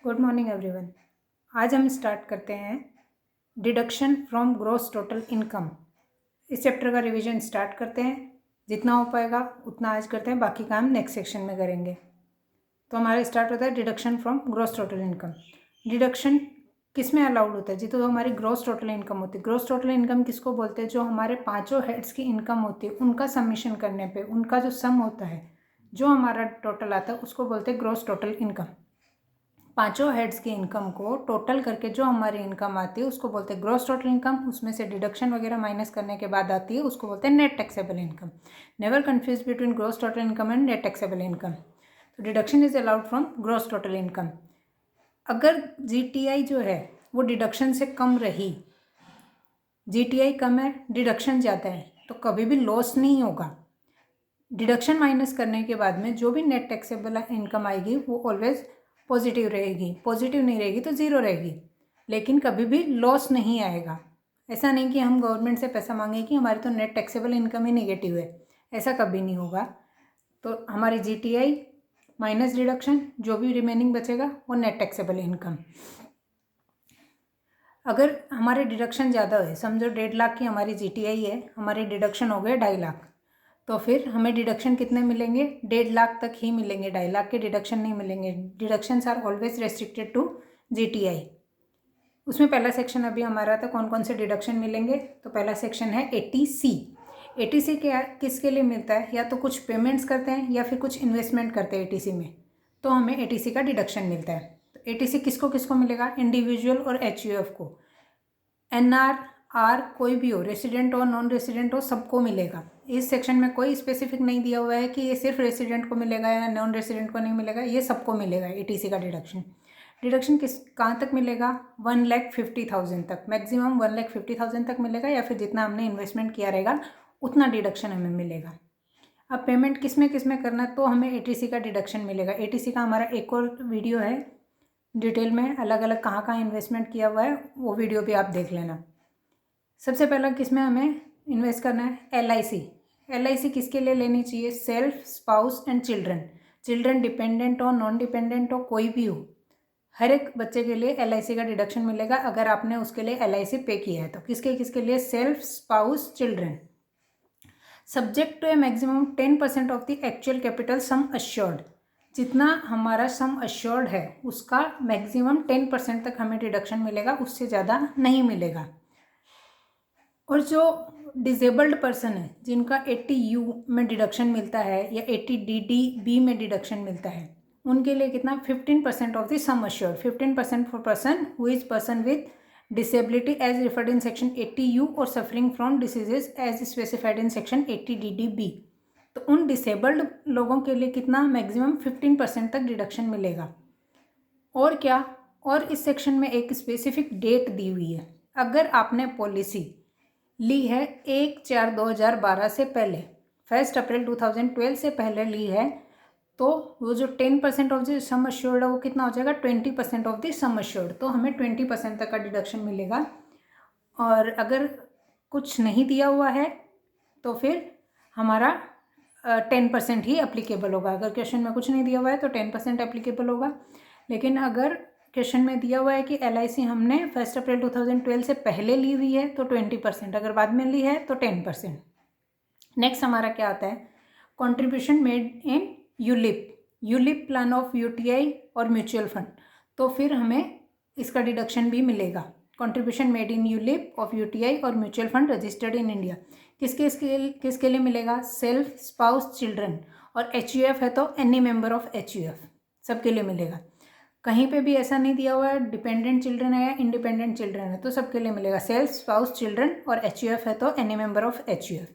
Good morning everyone. आज हम start करते हैं deduction from gross total income. इस चैप्टर का रिवीजन स्टार्ट करते हैं। जितना हो पाएगा उतना आज करते हैं, बाकी काम नेक्स्ट सेक्शन में करेंगे। तो हमारा स्टार्ट होता है deduction from gross total income. Deduction किस में अलाउड होता है? जी, तो हमारी ग्रॉस टोटल इनकम होती है। ग्रॉस टोटल इनकम किसको बोलते हैं? जो हमारे पांचों हेड्स की इनकम होती है उनका सबमिशन करने पे उनका जो सम होता है, जो हमारा टोटल आता है, उसको बोलते हैं ग्रॉस टोटल इनकम। पांचों हेड्स की इनकम को टोटल करके जो हमारी इनकम आती है उसको बोलते हैं ग्रॉस टोटल इनकम। उसमें से डिडक्शन वगैरह माइनस करने के बाद आती है, उसको बोलते हैं net taxable income. Never confuse between gross total income and net taxable income. तो deduction is allowed from gross total income. अगर जीटीआई जो है वो डिडक्शन से कम रही, जीटीआई कम है, डिडक्शन ज़्यादा है, तो कभी भी लॉस नहीं होगा। डिडक्शन माइनस करने के बाद में जो भी नेट टैक्सेबल इनकम आएगी वो ऑलवेज पॉजिटिव रहेगी। पॉजिटिव नहीं रहेगी तो ज़ीरो रहेगी, लेकिन कभी भी लॉस नहीं आएगा। ऐसा नहीं कि हम गवर्नमेंट से पैसा मांगे कि हमारी तो नेट टैक्सेबल इनकम ही नेगेटिव है, ऐसा कभी नहीं होगा। तो हमारी जीटीआई माइनस डिडक्शन, जो भी रिमेनिंग बचेगा वो नेट टैक्सेबल इनकम। अगर हमारे डिडक्शन ज़्यादा है, समझो 1.5 लाख की हमारी जीटीआई है, हमारे डिडक्शन हो गए 2.5 लाख, तो फिर हमें डिडक्शन कितने मिलेंगे? 1.5 लाख तक ही मिलेंगे, 2.5 लाख के डिडक्शन नहीं मिलेंगे। Deductions are always restricted to GTI. उसमें पहला सेक्शन अभी हमारा था कौन कौन से डिडक्शन मिलेंगे। तो पहला सेक्शन है एटीसी। एटीसी क्या किसके लिए मिलता है? या तो कुछ पेमेंट्स करते हैं या फिर कुछ इन्वेस्टमेंट करते हैं एटीसी में, तो हमें एटीसी का डिडक्शन मिलता है। तो एटीसी किसको किसको मिलेगा? इंडिविजुअल और एचयूएफ को। एनआर आर कोई भी हो, रेसिडेंट हो नॉन रेसिडेंट हो, सबको मिलेगा। इस सेक्शन में कोई स्पेसिफिक नहीं दिया हुआ है कि ये सिर्फ रेसिडेंट को मिलेगा या नॉन रेसिडेंट को नहीं मिलेगा, ये सबको मिलेगा एटीसी का डिडक्शन। डिडक्शन कहाँ तक मिलेगा? 1,50,000 तक, मैक्सिमम 1,50,000 तक मिलेगा, या फिर जितना हमने इन्वेस्टमेंट किया रहेगा उतना डिडक्शन हमें मिलेगा। अब पेमेंट किस में करना है, तो हमें एटीसी का डिडक्शन मिलेगा। एटीसी का हमारा एक और वीडियो है डिटेल में, अलग अलग कहाँ कहाँ इन्वेस्टमेंट किया हुआ है, वो वीडियो भी आप देख लेना। सबसे पहला किस में हमें इन्वेस्ट करना है? एलआईसी। एलआईसी किसके लिए लेनी चाहिए? Self, spouse and children. Children dependent हो नॉन डिपेंडेंट हो कोई भी हो, हर एक बच्चे के लिए एलआईसी का डिडक्शन मिलेगा अगर आपने उसके लिए एलआईसी पे किया है। तो किसके किसके लिए? Self, spouse, children. Subject to a maximum 10% of the actual capital sum assured. जितना हमारा सम अश्योर्ड है उसका मैक्सिमम 10% तक हमें डिडक्शन मिलेगा, उससे ज़्यादा नहीं मिलेगा। और जो डिसेबल्ड पर्सन है जिनका 80U में डिडक्शन मिलता है या 80DDB में डिडक्शन मिलता है, उनके लिए कितना? 15% of the sum assured. 15% for person who is person with disability as referred in section 80U और suffering from diseases as specified in section 80DDB। तो उन डिसेबल्ड लोगों के लिए कितना? मैक्सिमम 15% तक डिडक्शन मिलेगा। और क्या? और इस सेक्शन में एक स्पेसिफिक डेट दी हुई है। अगर आपने पॉलिसी ली है 1/4/2012 से पहले, 1 अप्रैल 2012 से पहले ली है, तो वो जो 10% ऑफ द सम अश्योर्ड है वो कितना हो जाएगा? 20% ऑफ द सम अश्योर्ड। तो हमें 20% तक का डिडक्शन मिलेगा। और अगर कुछ नहीं दिया हुआ है तो फिर हमारा 10% ही एप्लीकेबल होगा। अगर क्वेश्चन में कुछ नहीं दिया हुआ है तो 10% एप्लीकेबल होगा। लेकिन अगर क्वेश्चन में दिया हुआ है कि एलआईसी हमने 1 अप्रैल 2012 से पहले ली हुई है तो 20%, अगर बाद में ली है तो 10%। नेक्स्ट हमारा क्या आता है? Contribution made in ULIP, ULIP plan of UTI और म्यूचुअल फंड। तो फिर हमें इसका डिडक्शन भी मिलेगा। Contribution made in ULIP of UTI और mutual fund registered in India किसके लिए मिलेगा? Self, spouse, children. और एचयूएफ है तो एनी मेंबर ऑफ एचयूएफ, सबके लिए मिलेगा। कहीं पे भी ऐसा नहीं दिया हुआ है डिपेंडेंट चिल्ड्रन है या इंडिपेंडेंट चिल्ड्रन है, तो सबके लिए मिलेगा। सेल्फ, स्पाउस, चिल्ड्रन और एचयूएफ है तो any member of HUF.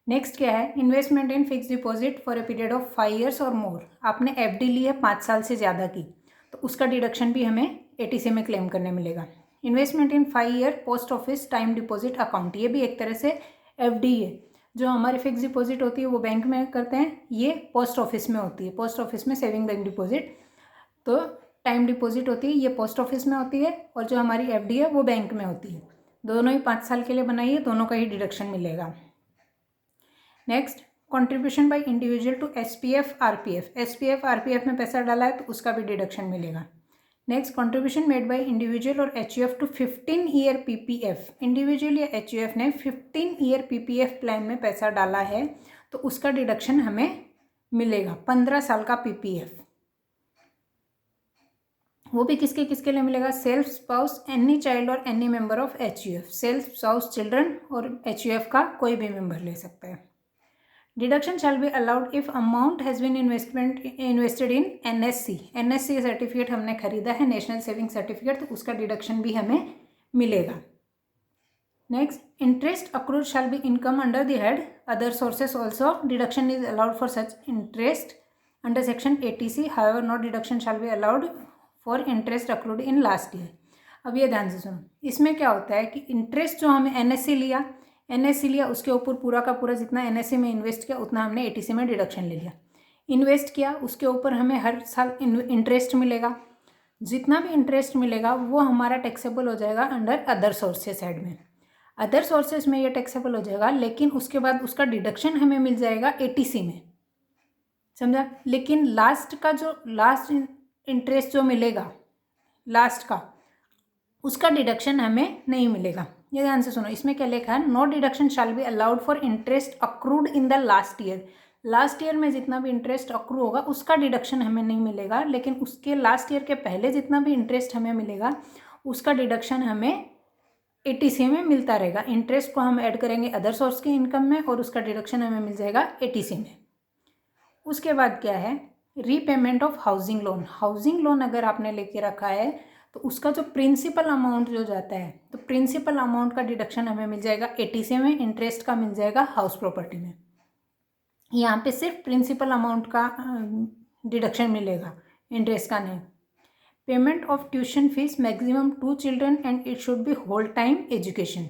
Next क्या है? Investment in fix deposit for a period of 5 years और मोर। आपने एफडी ली है 5 साल से ज़्यादा की, तो उसका डिडक्शन भी हमें एटीसी में क्लेम करने मिलेगा। इन्वेस्टमेंट इन 5 year post office time deposit account, ये भी एक तरह से एफडी है। जो हमारी फिक्स डिपॉजिट होती है वो बैंक में करते हैं, ये पोस्ट ऑफिस में होती है। पोस्ट ऑफिस में सेविंग बैंक डिपॉजिट, तो टाइम डिपॉजिट होती है, ये पोस्ट ऑफिस में होती है। और जो हमारी एफडी है वो बैंक में होती है। दोनों ही 5 साल के लिए बनाई है, दोनों का ही डिडक्शन मिलेगा। Next, contribution by individual to SPF RPF. SPF RPF में पैसा डाला है तो उसका भी डिडक्शन मिलेगा। Next, contribution made by individual और HUF to 15 year PPF. Individual या एचयूएफ ने 15 ईयर पीपीएफ प्लान में पैसा डाला है तो उसका डिडक्शन हमें मिलेगा। 15 साल का पीपीएफ, वो भी किसके किसके लिए मिलेगा? सेल्फ, स्पाउस, एनी चाइल्ड और any member of HUF. Self, spouse, children और एचयूएफ का कोई भी मेंबर ले सकता है। Deduction shall be allowed if amount has been invested in NSC. NSC certificate हमने खरीदा है, नेशनल सेविंग सर्टिफिकेट, तो उसका डिडक्शन भी हमें मिलेगा। Next, interest accrued shall be income under the head other sources also. Deduction is allowed for such interest under section 80C, however no deduction shall be allowed for interest accrued in last year. अब ये ध्यान से सुनो, इसमें क्या होता है कि इंटरेस्ट जो हमें एनएससी लिया उसके ऊपर पूरा का पूरा जितना एनएससी में इन्वेस्ट किया उतना हमने एटीसी में डिडक्शन ले लिया। इन्वेस्ट किया उसके ऊपर हमें हर साल इंटरेस्ट मिलेगा, जितना भी इंटरेस्ट मिलेगा वो हमारा टैक्सेबल हो जाएगा अंडर अदर सोर्सेस हेड में। अदर सोर्सेस में ये टैक्सेबल हो जाएगा, लेकिन उसके बाद उसका डिडक्शन हमें मिल जाएगा एटीसी में, समझा। लेकिन लास्ट इंटरेस्ट जो मिलेगा लास्ट का, उसका डिडक्शन हमें नहीं मिलेगा। ये ध्यान से सुनो, इसमें क्या लिखा है? No deduction shall be allowed for interest accrued in the last year. Last year में जितना भी इंटरेस्ट अक्रू होगा उसका डिडक्शन हमें नहीं मिलेगा, लेकिन उसके लास्ट ईयर के पहले जितना भी इंटरेस्ट हमें मिलेगा उसका डिडक्शन हमें एटीसी में मिलता रहेगा। इंटरेस्ट को हम ऐड करेंगे अदर सोर्स के इनकम में और उसका डिडक्शन हमें मिल जाएगा एटीसी में। उसके बाद क्या है? Repayment of housing loan. Housing loan अगर आपने लेके रखा है तो उसका जो प्रिंसिपल अमाउंट जो जाता है, तो प्रिंसिपल अमाउंट का डिडक्शन हमें मिल जाएगा एटीसी में, इंटरेस्ट का मिल जाएगा हाउस प्रॉपर्टी में। यहाँ पे सिर्फ प्रिंसिपल अमाउंट का डिडक्शन मिलेगा, इंटरेस्ट का नहीं। Payment of tuition fees maximum 2 children and it should be whole time education.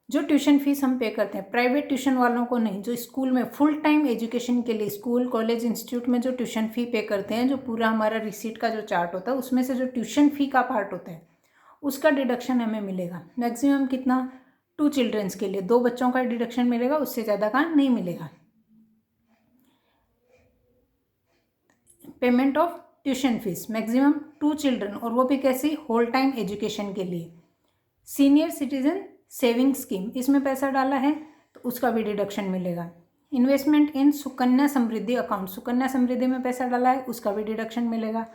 जो ट्यूशन फीस हम पे करते हैं प्राइवेट ट्यूशन वालों को नहीं, जो स्कूल में फुल टाइम एजुकेशन के लिए स्कूल कॉलेज इंस्टीट्यूट में जो ट्यूशन फ़ी पे करते हैं, जो पूरा हमारा रिसीट का जो चार्ट होता है उसमें से जो ट्यूशन फ़ी का पार्ट होता है उसका डिडक्शन हमें मिलेगा। मैक्सिमम कितना? 2 चिल्ड्रंस के लिए 2 बच्चों का डिडक्शन मिलेगा, उससे ज़्यादा का नहीं मिलेगा। Payment of tuition fees maximum 2 children, और वो भी कैसी? होल टाइम एजुकेशन के लिए। सीनियर सिटीजन सेविंग स्कीम, इसमें पैसा डाला है तो उसका भी डिडक्शन मिलेगा। Investment in Sukanya Samriddhi account, Sukanya Samriddhi में पैसा डाला है उसका भी डिडक्शन मिलेगा।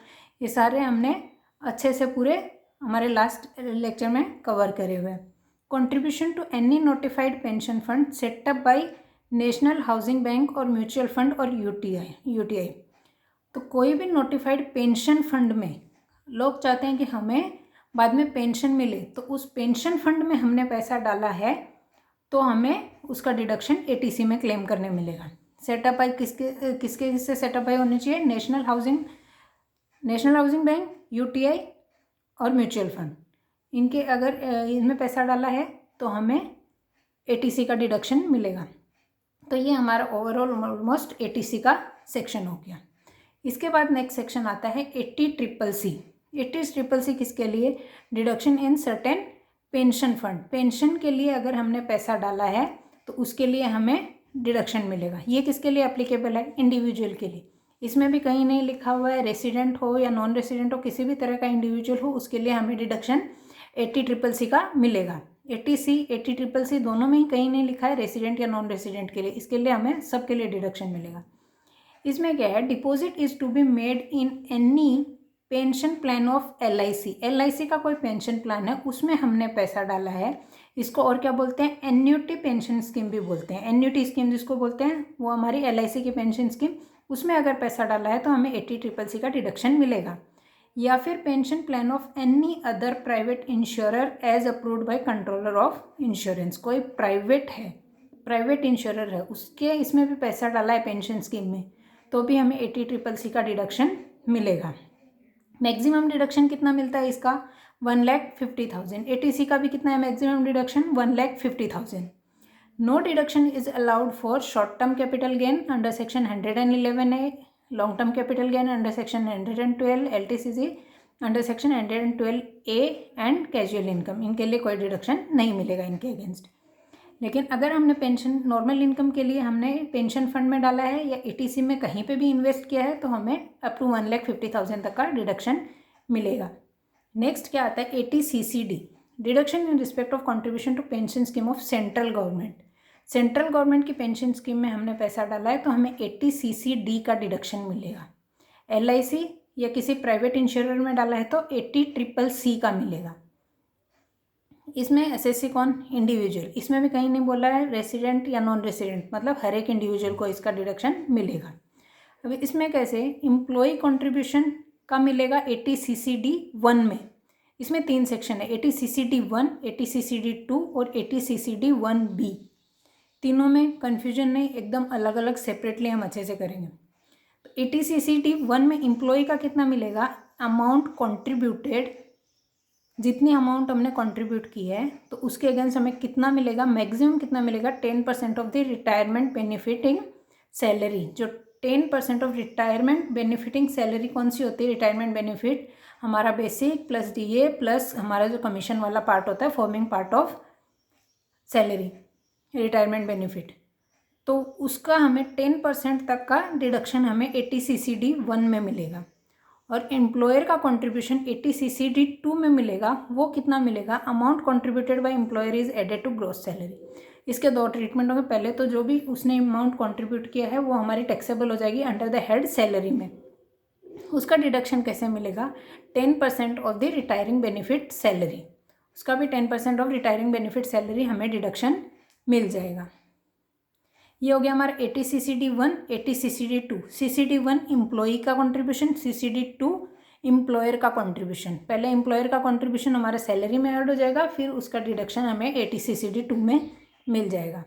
ये सारे हमने अच्छे से पूरे हमारे लास्ट लेक्चर में कवर करे हुए हैं। Contribution to any notified pension fund setup by national housing bank और म्यूचुअल फंड और यूटीआई। तो कोई भी नोटिफाइड पेंशन फंड में लोग चाहते हैं कि हमें बाद में पेंशन मिले, तो उस पेंशन फंड में हमने पैसा डाला है तो हमें उसका डिडक्शन एटीसी में क्लेम करने मिलेगा। सेटअप बाय किसके सेटअप बाय होनी चाहिए? नेशनल हाउसिंग बैंक, यूटीआई और म्यूचुअल फंड, इनके अगर इनमें पैसा डाला है तो हमें एटीसी का डिडक्शन मिलेगा। तो ये हमारा ओवरऑल ऑलमोस्ट एटीसी का सेक्शन हो गया। इसके बाद नेक्स्ट सेक्शन आता है 80CCC। 80CCC किसके लिए? Deduction in certain pension fund. Pension के लिए अगर हमने पैसा डाला है तो उसके लिए हमें डिडक्शन मिलेगा। ये किसके लिए एप्लीकेबल है? इंडिविजुअल के लिए। इसमें भी कहीं नहीं लिखा हुआ है रेसिडेंट हो या नॉन रेसिडेंट हो, किसी भी तरह का इंडिविजुअल हो, उसके लिए हमें डिडक्शन 80CCC का मिलेगा। 80CCC दोनों में ही कहीं नहीं लिखा है रेसिडेंट या नॉन रेसिडेंट के लिए, इसके लिए हमें सबके लिए डिडक्शन मिलेगा। इसमें क्या है? Deposit is to be made in any pension plan of LIC का कोई पेंशन प्लान है, उसमें हमने पैसा डाला है, इसको और क्या बोलते हैं? एन्यूटी पेंशन स्कीम भी बोलते हैं। एन्यूटी स्कीम जिसको बोलते हैं वो हमारी LIC की पेंशन स्कीम, उसमें अगर पैसा डाला है तो हमें 80CCC का डिडक्शन मिलेगा। या फिर pension plan of any other private insurer as approved by controller of insurance. कोई प्राइवेट इंश्योरर है उसके इसमें भी पैसा डाला है पेंशन स्कीम में, तो भी हमें 80CCC का डिडक्शन मिलेगा। मैक्सिमम डिडक्शन कितना मिलता है इसका? 1,50,000। एटीसी का भी कितना है maximum deduction? 1,50,000। No deduction is allowed for short term capital gain under section 111A, long term capital gain under section 112, LTCC under section 112A and casual income, इनके लिए कोई डिडक्शन नहीं मिलेगा इनके अगेंस्ट। लेकिन अगर हमने पेंशन नॉर्मल इनकम के लिए हमने पेंशन फंड में डाला है या एटीसी में कहीं पे भी इन्वेस्ट किया है तो हमें अप टू 1,50,000 तक का डिडक्शन मिलेगा। नेक्स्ट क्या आता है, ATCCD, deduction in respect of contribution to pension scheme of central government. Central government की पेंशन स्कीम में हमने पैसा डाला है तो हमें ATCCD का डिडक्शन मिलेगा। LIC या किसी प्राइवेट इंश्योरर में डाला है तो ATCCC का मिलेगा। इसमें SSC कौन, इंडिविजुअल। इसमें भी कहीं नहीं बोला है रेसिडेंट या नॉन रेसिडेंट, मतलब हर एक इंडिविजुअल को इसका डिडक्शन मिलेगा। अभी इसमें कैसे, एम्प्लॉय कंट्रीब्यूशन का मिलेगा ATCCD 1 में। इसमें 3 सेक्शन है, ATCCD 1, ATCCD 2 और ATCCD 1B। तीनों में कन्फ्यूजन नहीं, एकदम अलग अलग सेपरेटली हम अच्छे से करेंगे। तो ATCCD 1 में एम्प्लॉय का कितना मिलेगा, अमाउंट कॉन्ट्रीब्यूटेड, जितनी अमाउंट हमने कंट्रीब्यूट की है तो उसके अगेंस्ट हमें कितना मिलेगा, मैक्सिमम कितना मिलेगा, 10% of the retirement benefiting salary. जो 10% ऑफ रिटायरमेंट बेनिफिटिंग सैलरी कौन सी होती है, रिटायरमेंट बेनिफिट हमारा बेसिक प्लस DA प्लस हमारा जो कमीशन वाला पार्ट होता है, forming part of salary retirement benefit, तो उसका हमें 10% तक का डिडक्शन हमें ATCCD 1 में मिलेगा। और एम्प्लॉयर का कंट्रीब्यूशन ATCCD 2 में मिलेगा। वो कितना मिलेगा, amount contributed by employer is added to gross salary. इसके 2 ट्रीटमेंट होंगे। पहले तो जो भी उसने अमाउंट कंट्रीब्यूट किया है वो हमारी टैक्सेबल हो जाएगी अंडर द हेड सैलरी में। उसका डिडक्शन कैसे मिलेगा, 10% of the retiring benefit salary. उसका भी 10% ऑफ रिटायरिंग बेनिफिट सैलरी हमें डिडक्शन मिल जाएगा। ये हो गया हमारा ATCCD 1, ATCCD 2। CCD 1 एम्प्लॉई का कंट्रीब्यूशन, CCD 2 एम्प्लॉयर का कंट्रीब्यूशन। पहले एम्प्लॉयर का कंट्रीब्यूशन हमारा सैलरी में ऐड हो जाएगा, फिर उसका डिडक्शन हमें ATCCD 2 में मिल जाएगा।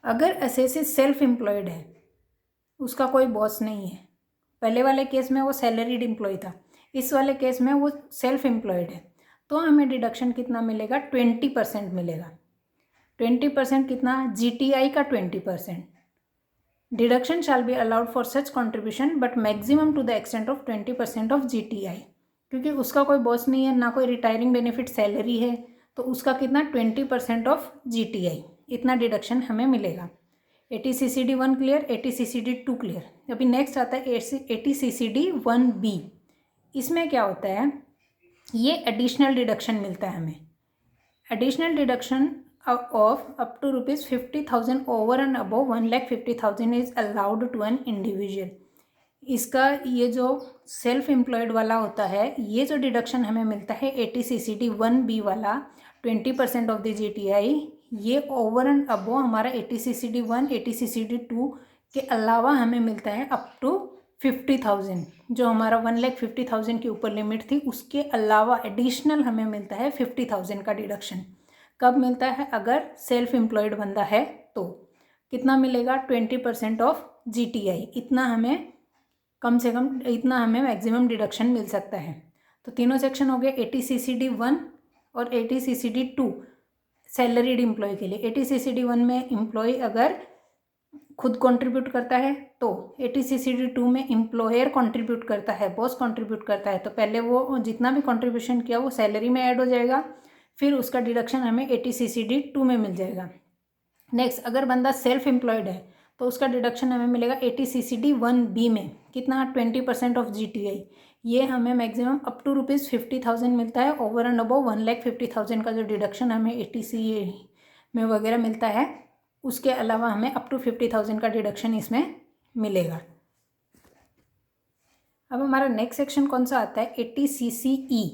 अगर असेसी सेल्फ एम्प्लॉयड है, उसका कोई बॉस नहीं है, पहले वाले केस में वो सैलरीड एम्प्लॉय था, इस वाले केस में वो सेल्फ एम्प्लॉयड है, तो हमें डिडक्शन कितना मिलेगा, 20% मिलेगा। 20% कितना, GTI का 20%। Deduction shall be allowed for such contribution but maximum to the extent of 20% of GTI। क्योंकि उसका कोई बॉस नहीं है, ना कोई रिटायरिंग बेनिफिट सैलरी है, तो उसका कितना, 20% ऑफ GTI, इतना डिडक्शन हमें मिलेगा। ATCCD 1 clear, ATCCD 2 clear. अभी नेक्स्ट आता है ATCCD 1B। इसमें क्या होता है, ये एडिशनल डिडक्शन मिलता है हमें। Additional deduction of up to ₹50,000 over and above 1,50,000 is allowed to an individual। इसका ये जो सेल्फ एम्प्लॉयड वाला होता है, ये जो डिडक्शन हमें मिलता है ATCCD 1B वाला 20% ऑफ द GTI, ये ओवर एंड अबो हमारा ATCCD 1, ATCCD 2 के अलावा हमें मिलता है अप टू 50,000। जो हमारा 1,50,000 के ऊपर लिमिट थी, उसके अलावा एडिशनल हमें मिलता है 50,000 का डिडक्शन। कब मिलता है, अगर सेल्फ एम्प्लॉयड बंदा है तो। कितना मिलेगा, 20% ऑफ GTI, इतना हमें कम से कम, इतना हमें मैक्सिमम डिडक्शन मिल सकता है। तो तीनों सेक्शन हो गए, ATCCD 1 और ATCCD 2 सैलरीड एम्प्लॉय के लिए। ATCCD 1 में एम्प्लॉय अगर खुद कंट्रीब्यूट करता है तो, ATCCD 2 में एम्प्लॉयर कंट्रीब्यूट करता है, बॉस कंट्रीब्यूट करता है, तो पहले वो जितना भी कंट्रीब्यूशन किया वो सैलरी में ऐड हो जाएगा, फिर उसका डिडक्शन हमें ATCCD 2 में मिल जाएगा। नेक्स्ट, अगर बंदा सेल्फ एम्प्लॉयड है तो उसका डिडक्शन हमें मिलेगा ATCCD 1B में। कितना, 20% ऑफ GTI। ये हमें मैक्सिमम अप टू ₹50,000 मिलता है। ओवर एंड अबव 1,50,000 का जो डिडक्शन हमें ATCA में वगैरह मिलता है, उसके अलावा हमें अप टू 50,000 का डिडक्शन इसमें मिलेगा। अब हमारा नेक्स्ट सेक्शन कौन सा आता है, ATCCE।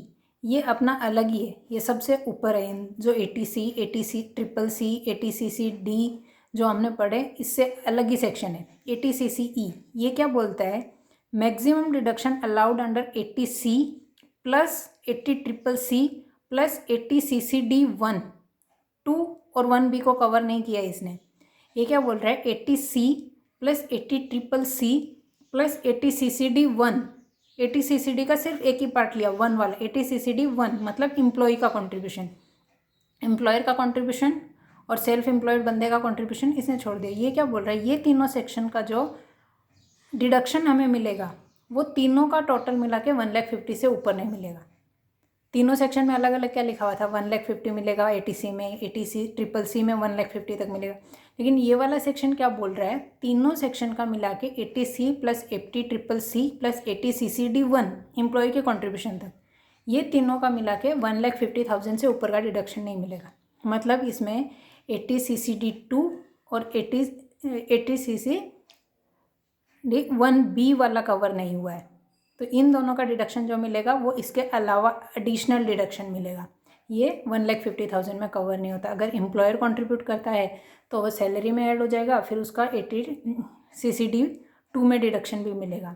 ये अपना अलग ही है, ये सबसे ऊपर है। जो ATCCCCC, ATCCD जो हमने पढ़े, इससे अलग ही सेक्शन है। ATCCE ये क्या बोलता है, maximum deduction allowed under ATC plus ATCCC plus ATCCD 1, 2 और 1B को कवर नहीं किया इसने। ये क्या बोल रहा है, ATC plus ATCCC plus ATCCD 1। ATCCD का सिर्फ एक ही पार्ट लिया, 1 वाला। ATCCD 1 मतलब एम्प्लॉय का कंट्रीब्यूशन, एम्प्लॉयर का कंट्रीब्यूशन और सेल्फ एम्प्लॉयड बंदे का कंट्रीब्यूशन इसने छोड़ दिया। ये क्या बोल रहा है, ये तीनों सेक्शन का जो डिडक्शन हमें मिलेगा वो तीनों का टोटल मिला के 1,50,000 से ऊपर नहीं मिलेगा। तीनों सेक्शन में अलग अलग क्या लिखा हुआ था, 1,50,000 मिलेगा ATC में, ATCCC में 1,50,000 तक मिलेगा। लेकिन ये वाला सेक्शन क्या बोल रहा है, तीनों सेक्शन का मिला के ATC plus ATCCC plus ATCCD 1 employ के कंट्रीब्यूशन तक, ये तीनों का मिला के 1,50,000 से ऊपर का डिडक्शन नहीं मिलेगा। मतलब इसमें 80 CCD2 और 80 CCD 1B वाला कवर नहीं हुआ है। तो इन दोनों का डिडक्शन जो मिलेगा वो इसके अलावा एडिशनल डिडक्शन मिलेगा। ये 1,50,000 में कवर नहीं होता। अगर एम्प्लॉयर कंट्रीब्यूट करता है तो वो सैलरी में ऐड हो जाएगा, फिर उसका 80 CCD2 में डिडक्शन भी मिलेगा।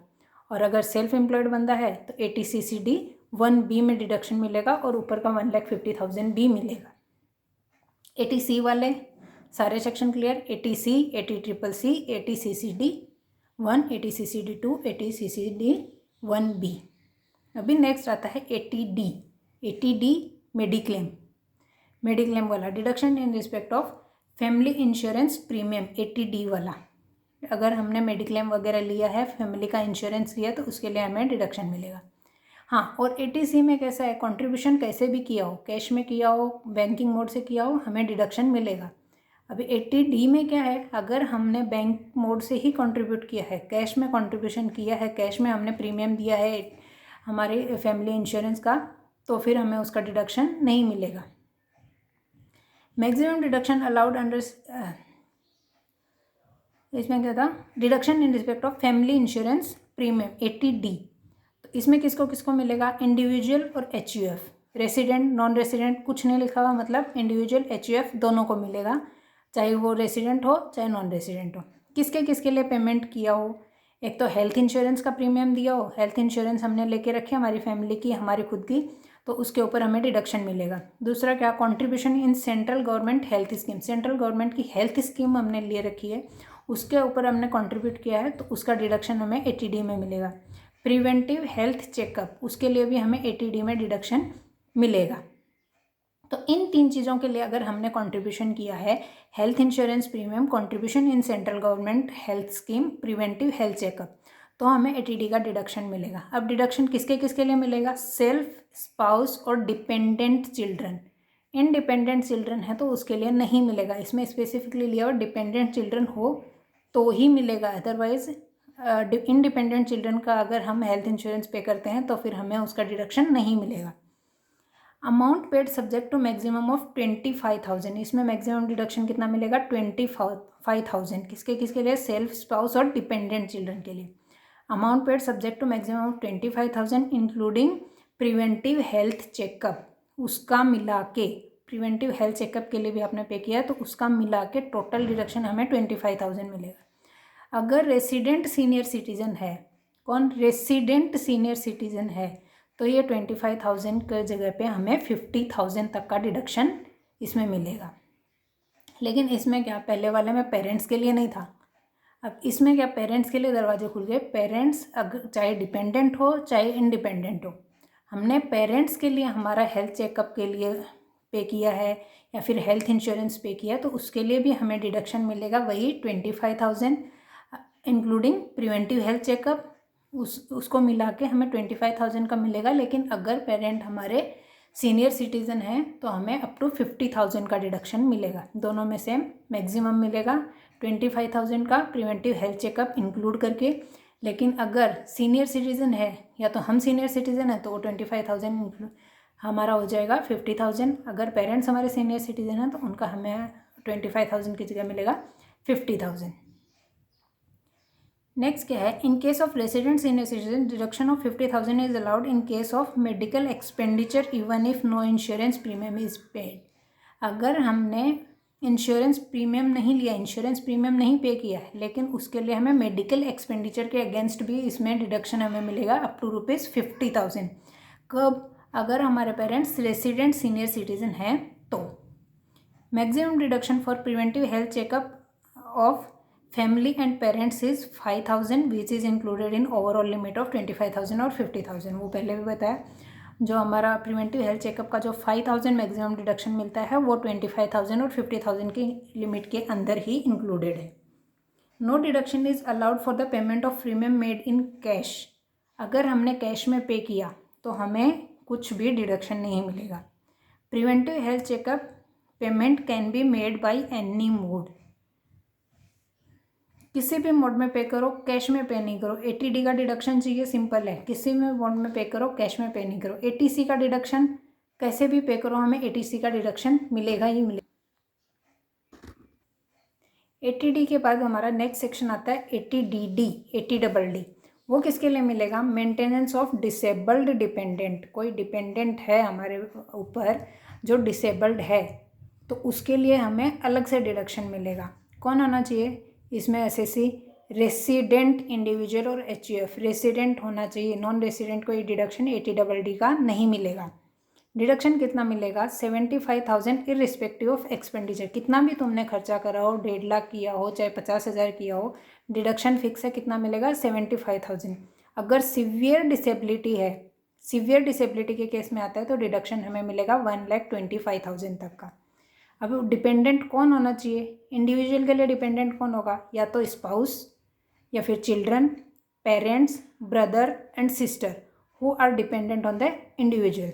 और अगर सेल्फ एम्प्लॉयड बंदा है तो 80 CCD1B में डिडक्शन मिलेगा और ऊपर का 1,50,000 भी मिलेगा। 80C वाले सारे section clear. 80C, 80CCC, 80 CCD1, 80 CCD2, 80 CCD1B। अभी नेक्स्ट आता है 80D। 80D mediclaim. मेडिक्लेम वाला deduction in respect of family insurance premium. 80D वाला अगर हमने मेडिक्लेम वगैरह लिया है, फैमिली का इंश्योरेंस लिया, तो उसके लिए हमें डिडक्शन मिलेगा। हाँ, और 80C में कैसा है, कंट्रीब्यूशन कैसे भी किया हो, कैश में किया हो, बैंकिंग मोड से किया हो, हमें डिडक्शन मिलेगा। अभी 80D में क्या है, अगर हमने बैंक मोड से ही कंट्रीब्यूट किया है, कैश में कंट्रीब्यूशन किया है, कैश में हमने प्रीमियम दिया है हमारे फैमिली इंश्योरेंस का, तो फिर हमें उसका डिडक्शन नहीं मिलेगा। मैक्सिमम डिडक्शन अलाउड अंडर, इसमें क्या था, deduction in respect of family insurance premium 80D। तो इसमें किसको किसको मिलेगा, इंडिविजुअल और HUF। रेसिडेंट नॉन रेसिडेंट कुछ नहीं लिखा हुआ, मतलब इंडिविजुअल HUF दोनों को मिलेगा, चाहे वो रेसिडेंट हो चाहे नॉन रेसिडेंट हो। किसके किसके लिए पेमेंट किया हो, एक तो हेल्थ इंश्योरेंस का प्रीमियम दिया हो, हेल्थ इंश्योरेंस हमने लेके रखी हमारी फैमिली की, हमारी खुद की, तो उसके ऊपर हमें डिडक्शन मिलेगा। दूसरा क्या, contribution in central government health scheme. Central government की हेल्थ स्कीम हमने ले रखी है, उसके ऊपर हमने कंट्रीब्यूट किया है, तो उसका डिडक्शन हमें 80D में मिलेगा। प्रिवेंटिव हेल्थ चेकअप, उसके लिए भी हमें 80D में डिडक्शन मिलेगा। तो इन तीन चीज़ों के लिए अगर हमने कंट्रीब्यूशन किया है, health insurance premium, contribution in central government health scheme, preventive health checkup, तो हमें 80D का डिडक्शन मिलेगा। अब डिडक्शन किसके किसके लिए मिलेगा, सेल्फ, स्पाउस और डिपेंडेंट चिल्ड्रन। इनडिपेंडेंट चिल्ड्रन है तो उसके लिए नहीं मिलेगा, इसमें स्पेसिफिकली लिया हुआ डिपेंडेंट चिल्ड्रन हो तो ही मिलेगा। अदरवाइज इनडिपेंडेंट चिल्ड्रन का अगर हम हेल्थ इंश्योरेंस पे करते हैं तो फिर हमें उसका डिडक्शन नहीं मिलेगा। Amount paid subject to maximum of 25,000, इसमें मैक्सिमम डिडक्शन कितना मिलेगा, 25,000। किसके किसके लिए, सेल्फ, स्पाउस और डिपेंडेंट चिल्ड्रन के लिए। Amount paid subject to maximum of 25,000 including preventive health checkup, उसका मिला के, प्रिवेंटिव हेल्थ चेकअप के लिए भी आपने पे किया है तो उसका मिला के टोटल डिडक्शन हमें 25,000 मिलेगा। अगर रेसिडेंट सीनियर सिटीजन है, कौन, रेसिडेंट सीनियर सिटीजन है, तो ये 25,000 के जगह पे हमें 50,000 तक का डिडक्शन इसमें मिलेगा। लेकिन इसमें क्या, पहले वाले में पेरेंट्स के लिए नहीं था, अब इसमें क्या, पेरेंट्स के लिए दरवाजे खुल गए। पेरेंट्स अगर चाहे डिपेंडेंट हो चाहे इंडिपेंडेंट हो, हमने पेरेंट्स के लिए हमारा हेल्थ चेकअप के लिए पे किया है या फिर हेल्थ इंश्योरेंस पे किया, तो उसके लिए भी हमें डिडक्शन मिलेगा वही 25,000 इंक्लूडिंग प्रिवेंटिव हेल्थ चेकअप, उसको मिला के हमें 25,000 का मिलेगा। लेकिन अगर पेरेंट हमारे सीनियर सिटीज़न हैं तो हमें अप टू 50,000 का डिडक्शन मिलेगा। दोनों में सेम मैक्सिमम मिलेगा 25,000 का प्रिवेंटिव हेल्थ चेकअप इंक्लूड करके। लेकिन अगर सीनियर सिटीज़न है या तो हम सीनियर सिटीज़न है तो वो 25,000 हमारा हो जाएगा 50,000। अगर पेरेंट्स हमारे सीनियर सिटीज़न हैं तो उनका हमें 25,000 की जगह मिलेगा 50,000। नेक्स्ट क्या है, in case of resident senior citizen deduction of 50,000 is allowed in case of medical expenditure even if no insurance premium is paid. अगर हमने इंश्योरेंस प्रीमियम नहीं लिया, इंश्योरेंस प्रीमियम नहीं पे किया है, लेकिन उसके लिए हमें मेडिकल एक्सपेंडिचर के अगेंस्ट भी इसमें डिडक्शन हमें मिलेगा अप टू ₹50,000। कब, अगर हमारे पेरेंट्स रेसिडेंट सीनियर सिटीजन हैं तो। Maximum deduction for preventive health checkup of family and parents is 5,000 which is included in overall limit of 25,000 और 50,000। वो पहले भी बताया, जो हमारा प्रिवेंटिव हेल्थ चेकअप का जो 5,000 मैक्सिमम डिडक्शन मिलता है वो 25,000 और 50,000 की लिमिट के अंदर ही इंक्लूडेड है। No deduction is allowed for the payment of premium made in cash. अगर हमने कैश में पे किया तो हमें कुछ भी डिडक्शन नहीं मिलेगा। Preventive health checkup payment can be made by any mode. किसी भी मोड में पे करो, कैश में पे नहीं करो। 80D का डिडक्शन चाहिए, सिंपल है, किसी भी मोड में पे करो, कैश में पे नहीं करो। 80C का डिडक्शन कैसे भी पे करो, हमें 80C का डिडक्शन मिलेगा ही मिलेगा। 80D के बाद हमारा नेक्स्ट सेक्शन आता है 80DD, 80DD। वो किसके लिए मिलेगा? Maintenance of disabled dependent. कोई डिपेंडेंट है हमारे ऊपर जो डिसेबल्ड है, तो उसके लिए हमें अलग से डिडक्शन मिलेगा। कौन होना चाहिए इसमें? एसएससी, रेसिडेंट इंडिविजुअल और एचयूएफ। रेसिडेंट होना चाहिए, नॉन रेसिडेंट को ये डिडक्शन 80DD का नहीं मिलेगा। डिडक्शन कितना मिलेगा? 75,000 इररिस्पेक्टिव ऑफ एक्सपेंडिचर। कितना भी तुमने खर्चा करा हो, 1.5 लाख किया हो चाहे 50,000 किया हो, डिडक्शन फिक्स है। कितना मिलेगा? 75,000। अगर सीवियर डिसेबिलिटी है, सीवियर डिसेबिलिटी के केस में आता है तो डिडक्शन हमें मिलेगा 1,25,000 तक का। अब डिपेंडेंट कौन होना चाहिए? इंडिविजुअल के लिए डिपेंडेंट कौन होगा? या तो स्पाउस, या फिर children, parents, brother and sister who are dependent on the individual.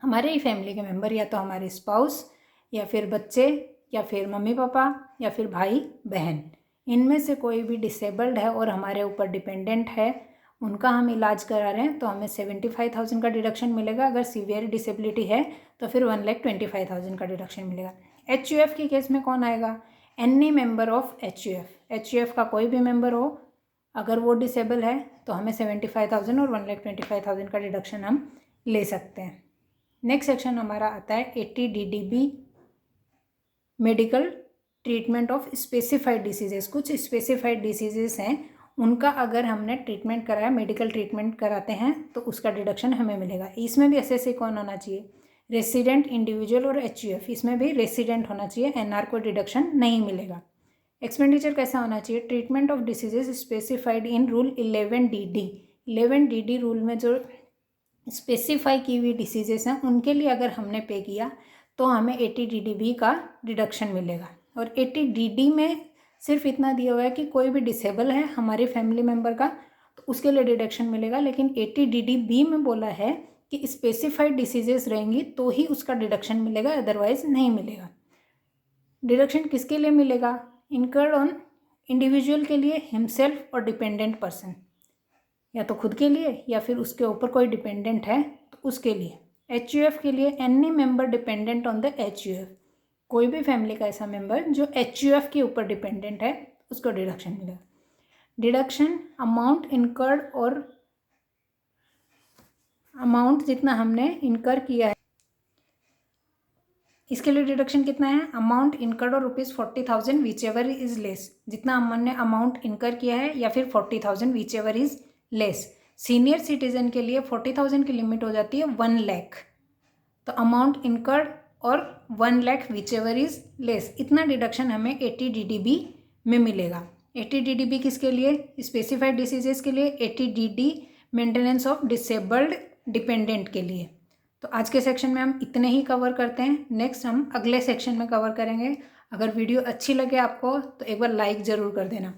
हमारे ही फैमिली के मेंबर, या तो हमारे स्पाउस, या फिर बच्चे, या फिर मम्मी पापा, या फिर भाई बहन, इनमें से कोई भी डिसेबल्ड है और हमारे ऊपर डिपेंडेंट है, उनका हम इलाज करा रहे हैं तो हमें 75,000 का डिडक्शन मिलेगा। अगर सीवियर डिसेबिलिटी है तो फिर 1,25,000 का डिडक्शन मिलेगा। एचयूएफ के केस में कौन आएगा? Any member of HUF. HUF का कोई भी मेंबर हो, अगर वो डिसेबल है तो हमें 75,000 और 1,25,000 का डिडक्शन हम ले सकते हैं। नेक्स्ट सेक्शन हमारा आता है 80DDB, medical treatment of specified diseases. कुछ स्पेसिफाइड डिसीजेस हैं, उनका अगर हमने ट्रीटमेंट कराया, मेडिकल ट्रीटमेंट कराते हैं तो उसका डिडक्शन हमें मिलेगा। इसमें भी एसएससी कौन होना चाहिए? रेसिडेंट इंडिविजुअल और एचयूएफ। इसमें भी रेसिडेंट होना चाहिए, एनआर को डिडक्शन नहीं मिलेगा। एक्सपेंडिचर कैसा होना चाहिए? Treatment of diseases specified in rule 11DD। 11DD rule में जो स्पेसिफाई की हुई डिसीजेस हैं उनके लिए अगर हमने पे किया तो हमें 80DD का डिडक्शन मिलेगा। और 80DD में सिर्फ इतना दिया हुआ है कि कोई भी डिसेबल है हमारे फैमिली मेम्बर का तो उसके लिए डिडक्शन मिलेगा, लेकिन 80DD में बोला है कि स्पेसिफाइड डिसीजेस रहेंगी तो ही उसका डिडक्शन मिलेगा, अदरवाइज नहीं मिलेगा। डिडक्शन किसके लिए मिलेगा? इनकर्ड ऑन इंडिविजुअल के लिए, हिमसेल्फ और डिपेंडेंट पर्सन, या तो खुद के लिए या फिर उसके ऊपर कोई डिपेंडेंट है तो उसके लिए। एचयूएफ के लिए any member dependent on the HUF. कोई भी फैमिली का ऐसा मेंबर जो एचयूएफ के ऊपर डिपेंडेंट है उसको डिडक्शन मिलेगा। डिडक्शन अमाउंट इनकर्ड और अमाउंट जितना हमने इनकर किया है इसके लिए डिडक्शन कितना है? अमाउंट इनकर्ड और ₹40,000 विच एवर इज लेस। जितना हमने अमाउंट इनकर किया है या फिर 40,000 which ever is less. Senior citizen के लिए 40,000 की लिमिट हो जाती है 1 लाख, तो अमाउंट इनकर्ड और 1 lakh which ever is less, इतना डिडक्शन हमें 80DDB में मिलेगा। 80DDB किसके लिए? स्पेसिफाइड डिसीजेस के लिए। 80DD maintenance of disabled dependent के लिए। तो आज के सेक्शन में हम इतने ही कवर करते हैं, नेक्स्ट हम अगले सेक्शन में कवर करेंगे। अगर वीडियो अच्छी लगे आपको तो एक बार लाइक ज़रूर कर देना।